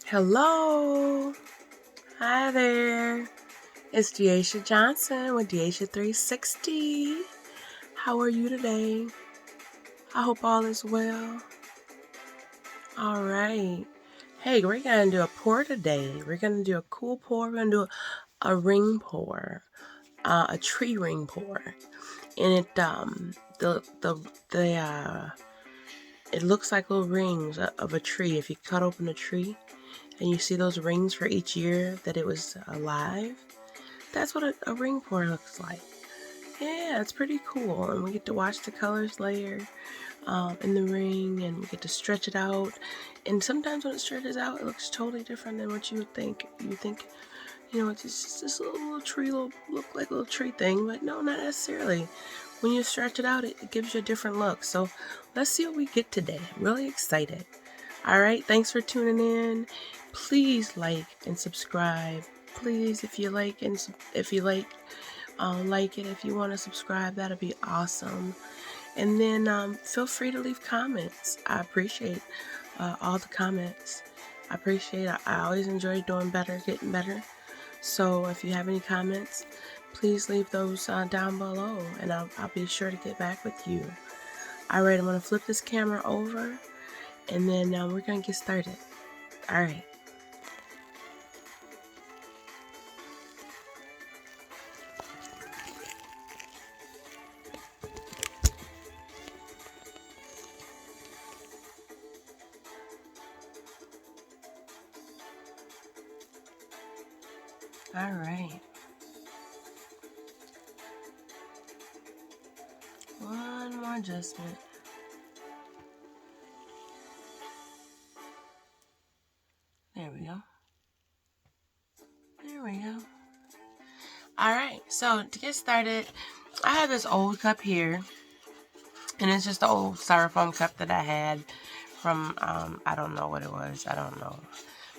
Hello. Hi there. It's Deasha Johnson with Deasha 360. How are you today? I hope all is well. All right. Hey, we're going to do a pour today. We're going to do a cool pour. We're going to do a ring pour, a tree ring pour. And it looks like little rings of a tree. If you cut open a tree and you see those rings for each year that it was alive, that's what a ring pour looks like. Yeah, it's pretty cool. And we get to watch the colors layer in the ring, and we get to stretch it out. And sometimes when it stretches out, it looks totally different than what you would think. You think, it's just this little tree, look like a little tree thing, but no, not necessarily. When you stretch it out, it gives you a different look. So let's see what we get today. I'm really excited. All right, thanks for tuning in. Please like and subscribe. Please, if you like it. If you want to subscribe, that'd be awesome. And then feel free to leave comments. I appreciate all the comments. I appreciate it. I always enjoy doing better, getting better. So if you have any comments, please leave those down below, and I'll be sure to get back with you. All right, I'm going to flip this camera over, and then we're going to get started. All right. All right. One more adjustment. There we go. There we go. All right, so to get started, I have this old cup here, and it's just the old styrofoam cup that I had from, I don't know what it was, I don't know,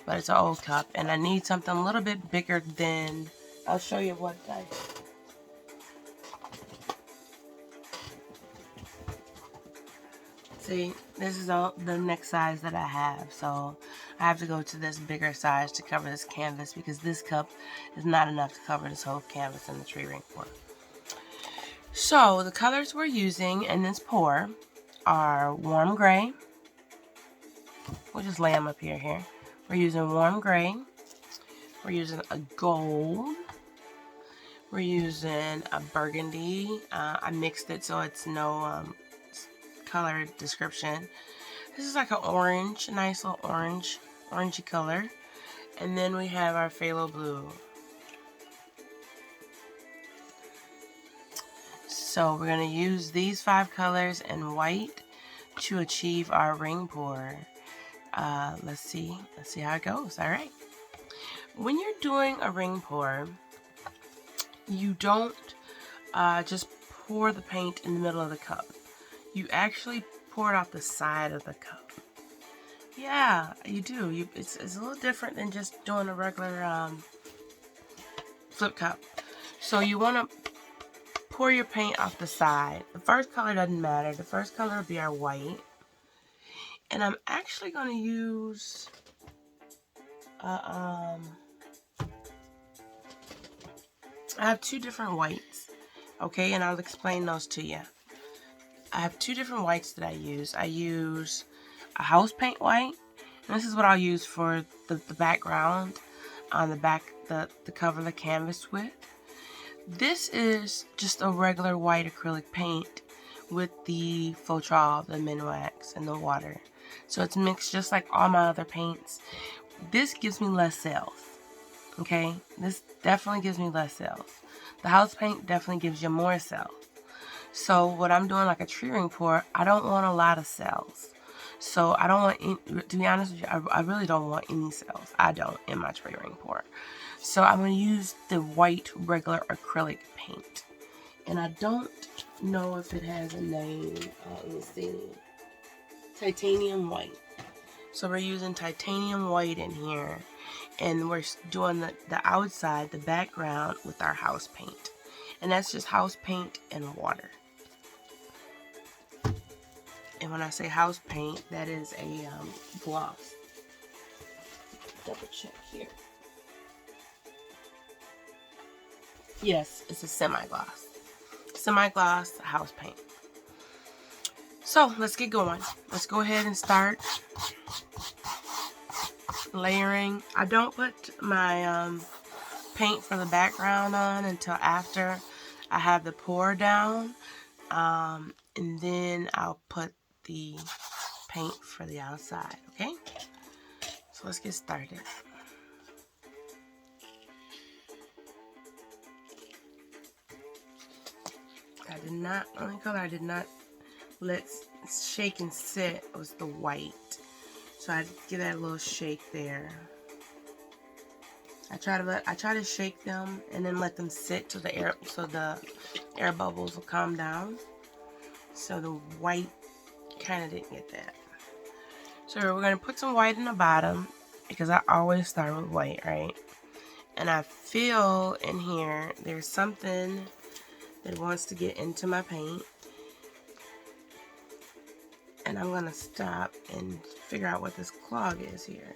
but it's an old cup, and I need something a little bit bigger than, I'll show you what I, see, this is all the next size that I have, so I have to go to this bigger size to cover this canvas, because this cup is not enough to cover this whole canvas in the tree ring pour. So the colors we're using in this pour are warm gray. We'll just lay them up here. We're using warm gray. We're using a gold. We're using a burgundy. I mixed it so it's no color description. This is like an orange, a nice little orangey color. And then we have our phthalo blue. So we're going to use these 5 colors in white to achieve our ring pour. Let's see how it goes. All right. When you're doing a ring pour, you don't just pour the paint in the middle of the cup. You actually pour it off the side of the cup. Yeah, you do. It's a little different than just doing a regular flip cup. So you want to pour your paint off the side. The first color doesn't matter. The first color will be our white. And I'm actually going to use I have 2 different whites, okay, and I'll explain those to you. I have 2 different whites that I use. I use a house paint white, and this is what I'll use for the background on the back, the cover the canvas with. This is just a regular white acrylic paint with the phelto, the Minwax, and the water. So it's mixed just like all my other paints. This gives me less cells. Okay, this definitely gives me less cells. The house paint definitely gives you more cells. So what I'm doing, like a tree ring pour, I don't want a lot of cells. So I don't want any, to be honest with you, I really don't want any cells. I don't in my tree ring pour. So I'm going to use the white regular acrylic paint. And I don't know if it has a name. Let me see. Titanium white. So we're using titanium white in here. And we're doing the outside, the background, with our house paint. And that's just house paint and water. And when I say house paint, that is a gloss. double check here. Yes, it's a semi-gloss. Semi-gloss house paint. So let's get going. Let's go ahead and start layering. I don't put my paint for the background on until after I have the pour down. And then I'll put the paint for the outside, okay? So let's get started. Only color I did not let shake and sit was the white. So I give that a little shake there. I try to shake them and then let them sit so the air bubbles will calm down. So the white kind of didn't get that. So we're gonna put some white in the bottom because I always start with white, right? And I feel in here there's something that wants to get into my paint. And I'm gonna stop and figure out what this clog is here.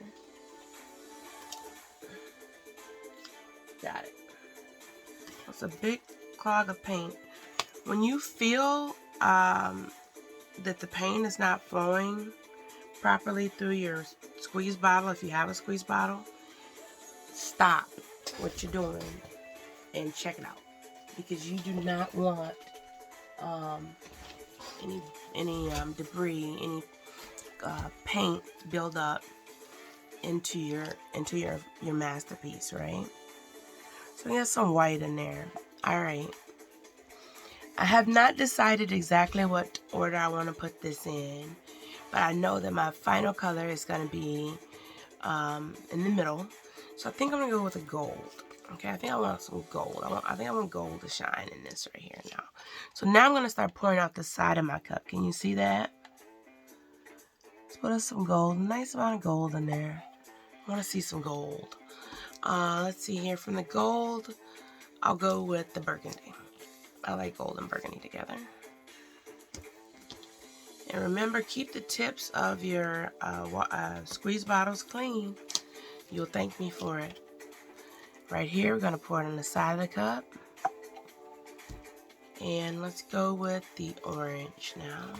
Got it. It's a big clog of paint. When you feel that the paint is not flowing properly through your squeeze bottle, if you have a squeeze bottle, stop what you're doing and check it out, because you do not want any debris, any paint build up into your masterpiece, right? So we have some white in there. All right. I have not decided exactly what order I want to put this in, but I know that my final color is going to be in the middle. So I think I'm going to go with a gold. Okay, I think I want some gold. I think I want gold to shine in this right here now. So now I'm going to start pouring out the side of my cup. Can you see that? Let's put us some gold. Nice amount of gold in there. I want to see some gold. Let's see here. From the gold, I'll go with the burgundy. I like gold and burgundy together. And remember, keep the tips of your squeeze bottles clean. You'll thank me for it. Right here, we're going to pour it on the side of the cup. And let's go with the orange now.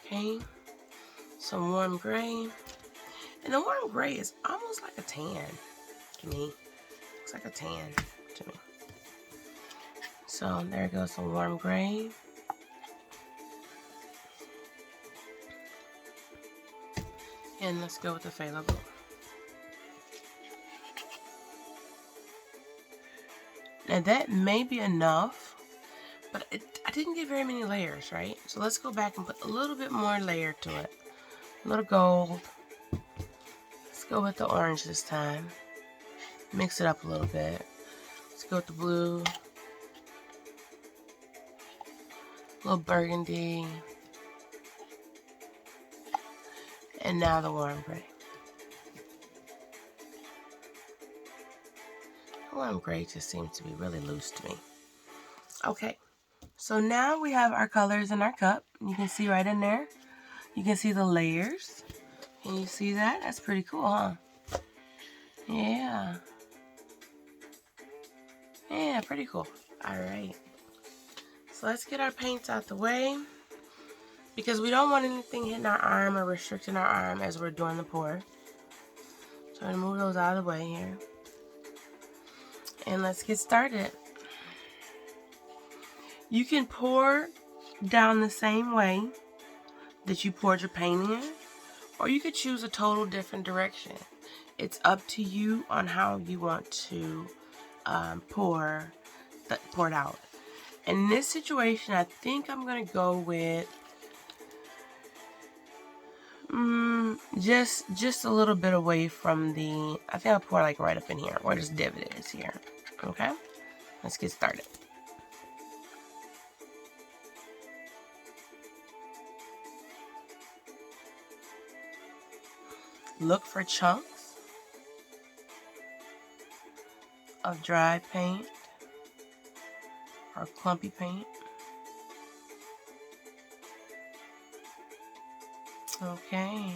Okay, some warm gray. And the warm gray is almost like a tan to me. Looks like a tan to me. So there goes some warm gray. And let's go with the phthalo blue. Now that may be enough, but I didn't get very many layers, right? So let's go back and put a little bit more layer to it. A little gold. Let's go with the orange this time. Mix it up a little bit. Let's go with the blue. A little burgundy. And now the warm gray. The warm gray just seems to be really loose to me. Okay, so now we have our colors in our cup. You can see right in there. You can see the layers. Can you see that? That's pretty cool, huh? Yeah. Yeah, pretty cool. All right. So let's get our paints out the way, because we don't want anything hitting our arm or restricting our arm as we're doing the pour. So I'm going to move those out of the way here. And let's get started. You can pour down the same way that you poured your paint in, or you could choose a total different direction. It's up to you on how you want to pour it out. In this situation, I think I'm going to go with just a little bit away from the, I think I'll pour like right up in here where this divot is here. Okay, let's get started. Look for chunks of dry paint or clumpy paint. Okay.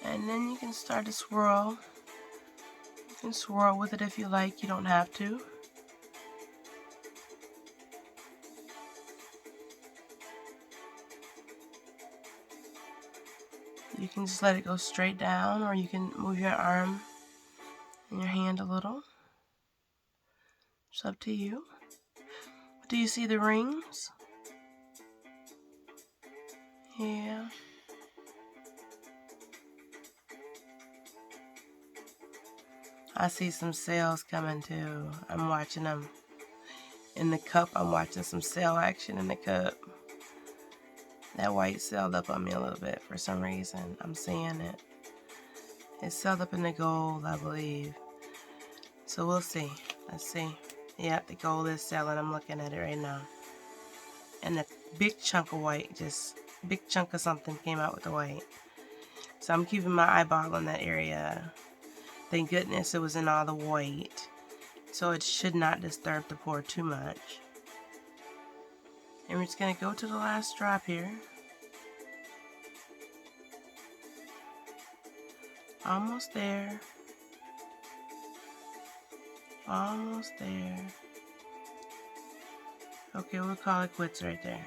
And then you can start to swirl. You can swirl with it if you like, you don't have to. You can just let it go straight down, or you can move your arm and your hand a little. It's up to you. Do you see the rings? Yeah. I see some sails coming too. I'm watching them in the cup. I'm watching some sail action in the cup. That white sailed up on me a little bit for some reason. I'm seeing it. It's sailed up in the gold, I believe. So we'll see. Let's see. Yep, the gold is sailing. I'm looking at it right now. And a big chunk of white, just big chunk of something came out with the white. So I'm keeping my eyeball on that area. Thank goodness it was in all the white. So it should not disturb the pour too much. And we're just going to go to the last drop here. Almost there. Almost there. Okay, we'll call it quits right there.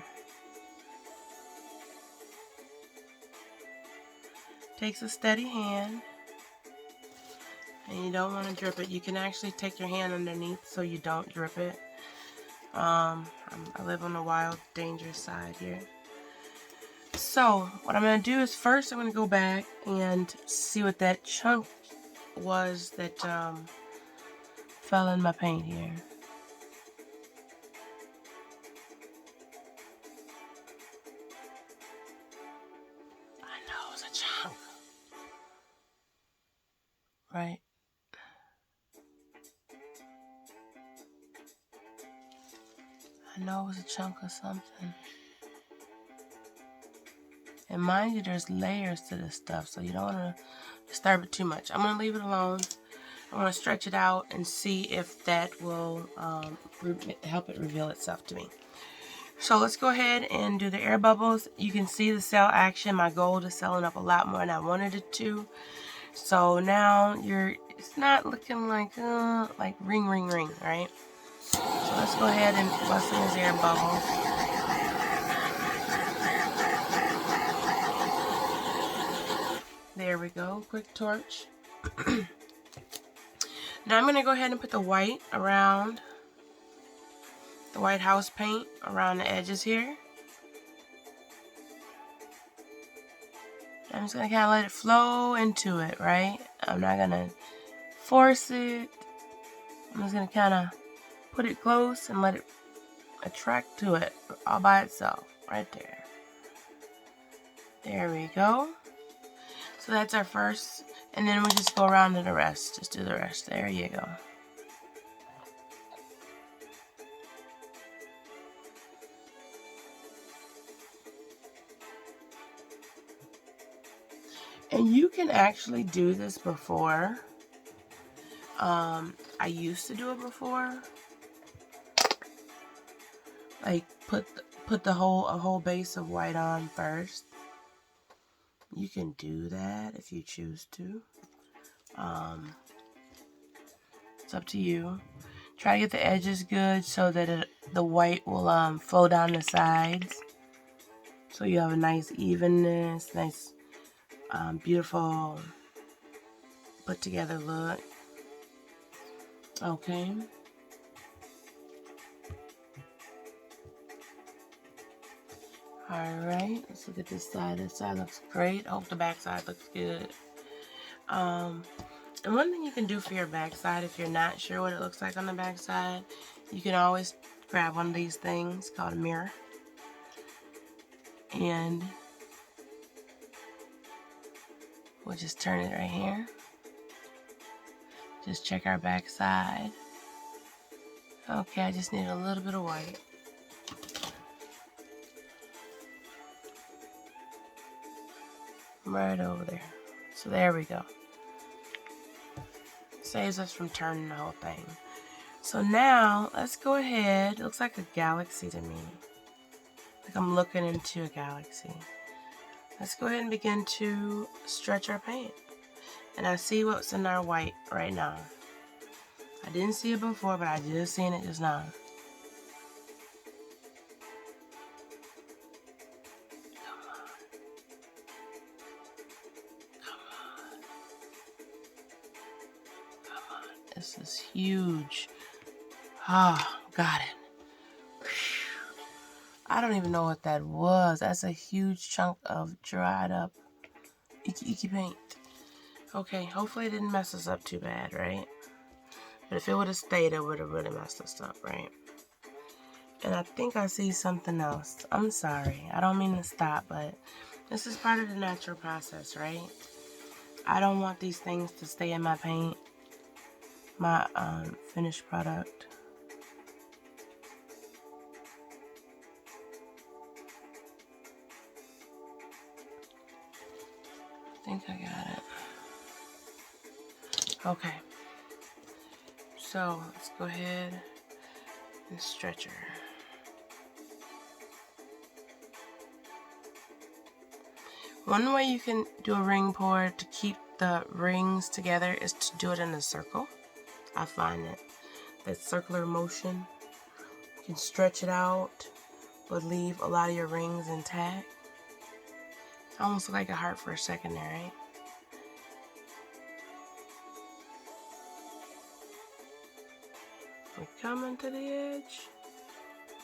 Takes a steady hand. And you don't want to drip it. You can actually take your hand underneath so you don't drip it. I live on the wild, dangerous side here. So, what I'm going to do is first I'm going to go back and see what that chunk was that fell in my paint here. I know it was a chunk. Right? I know it was a chunk of something. And mind you, there's layers to this stuff, so you don't want to disturb it too much. I'm going to leave it alone. I'm going to stretch it out and see if that will help it reveal itself to me. So let's go ahead and do the air bubbles. You can see the cell action. My gold is selling up a lot more than I wanted it to. So now it's not looking like ring, ring, ring, right? So let's go ahead and bust in these air bubbles. There we go, quick torch. Now I'm going to go ahead and put the white around, the white house paint around the edges here. I'm just going to kind of let it flow into it, right? I'm not going to force it. I'm just going to kind of put it close and let it attract to it all by itself, right there. There we go. So that's our first, and then we just go around to the rest. Just do the rest. There you go. And you can actually do this before. I used to do it before. Like put a whole base of white on first. You can do that if you choose to. It's up to you. Try to get the edges good so that the white will flow down the sides. So you have a nice evenness, nice, beautiful, put together look. Okay. Alright, let's look at this side. This side looks great. I hope the back side looks good. And one thing you can do for your back side, if you're not sure what it looks like on the back side, you can always grab one of these things called a mirror. And we'll just turn it right here. Just check our back side. Okay, I just need a little bit of white. Right over there. So there we go. Saves us from turning the whole thing. So now, let's go ahead. It looks like a galaxy to me. Like I'm looking into a galaxy. Let's go ahead and begin to stretch our paint. And I see what's in our white right now. I didn't see it before, but I just seen it just now. This is huge. Ah, got it. I don't even know what that was. That's a huge chunk of dried up icky paint. Okay, hopefully it didn't mess us up too bad, right? But if it would have stayed, it would have really messed us up, right? And I think I see something else. I'm sorry. I don't mean to stop, but this is part of the natural process, right? I don't want these things to stay in my paint. My finished product. I think I got it. Okay. So let's go ahead and stretch her. One way you can do a ring pour to keep the rings together is to do it in a circle. I find that circular motion, you can stretch it out, but leave a lot of your rings intact. Almost look like a heart for a second there, right? We're coming to the edge.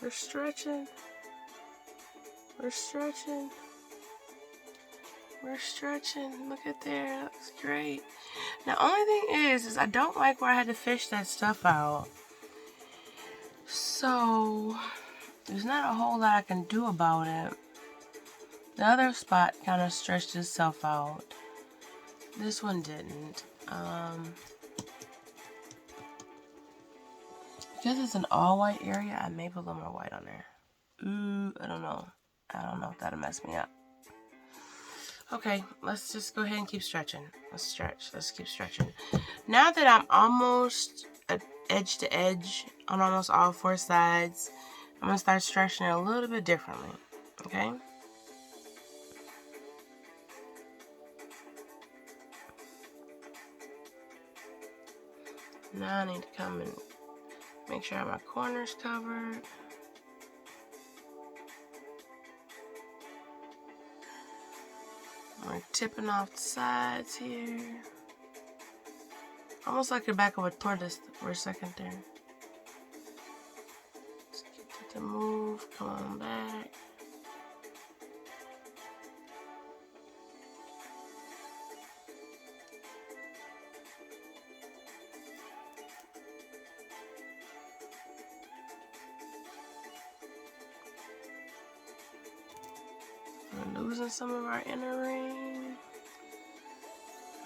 We're stretching. We're stretching. We're stretching. Look at there. That looks great. Now, only thing is I don't like where I had to fish that stuff out. So, there's not a whole lot I can do about it. The other spot kind of stretched itself out. This one didn't. Because it's an all white area, I may put a little more white on there. Ooh, I don't know. I don't know if that'll mess me up. Okay, let's just go ahead and keep stretching. Let's stretch. Let's keep stretching. Now that I'm almost edge to edge on almost all four sides, I'm going to start stretching it a little bit differently. Okay? Now I need to come and make sure I have my corners covered. We're tipping off the sides here. Almost like the back of a tortoise for a second there. Just get it to move. Come on back. We're losing some of our inner ring.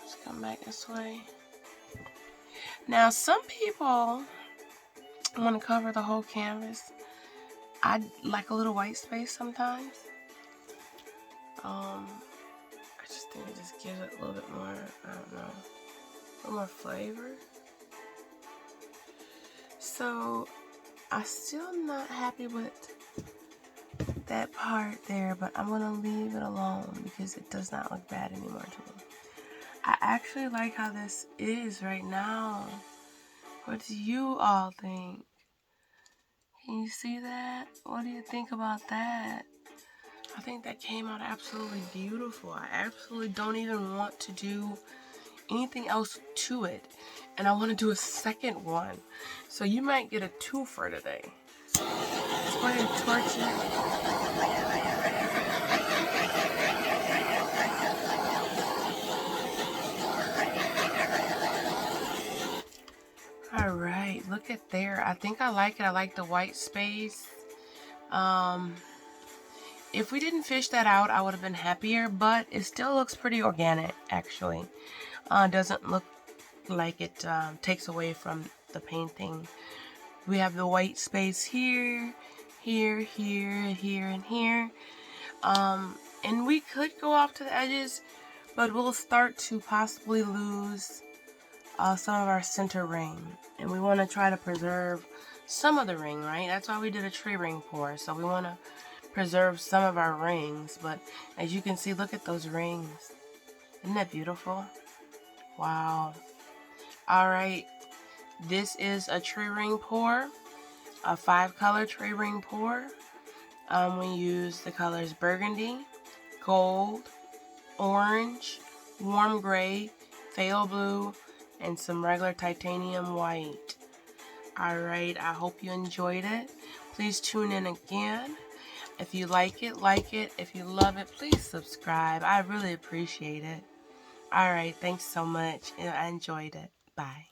Let's come back this way. Now, some people want to cover the whole canvas. I like a little white space sometimes. I just think it just gives it a little bit more, I don't know, a little more flavor. So, I'm still not happy with that part there, but I'm going to leave it alone because it does not look bad anymore to me. I actually like how this is right now. What do you all think? Can you see that? What do you think about that? I think that came out absolutely beautiful. I absolutely don't even want to do anything else to it. And I want to do a second one. So you might get a twofer today. So let's go ahead and torch it. Alright, look at there. I think I like it. I like the white space. If we didn't fish that out, I would have been happier, but it still looks pretty organic, actually. Doesn't look like it takes away from the painting. We have the white space here, here, here, here, and here. And we could go off to the edges, but we'll start to possibly lose some of our center ring. And we want to try to preserve some of the ring, right? That's why we did a tree ring pour. So we want to preserve some of our rings. But as you can see, look at those rings. Isn't that beautiful? Wow. Alright, this is a tree ring pour, a 5-color tree ring pour. We use the colors burgundy, gold, orange, warm gray, phthalo blue, and some regular titanium white. Alright, I hope you enjoyed it. Please tune in again. If you like it, like it. If you love it, please subscribe. I really appreciate it. Alright, thanks so much. I enjoyed it. Bye.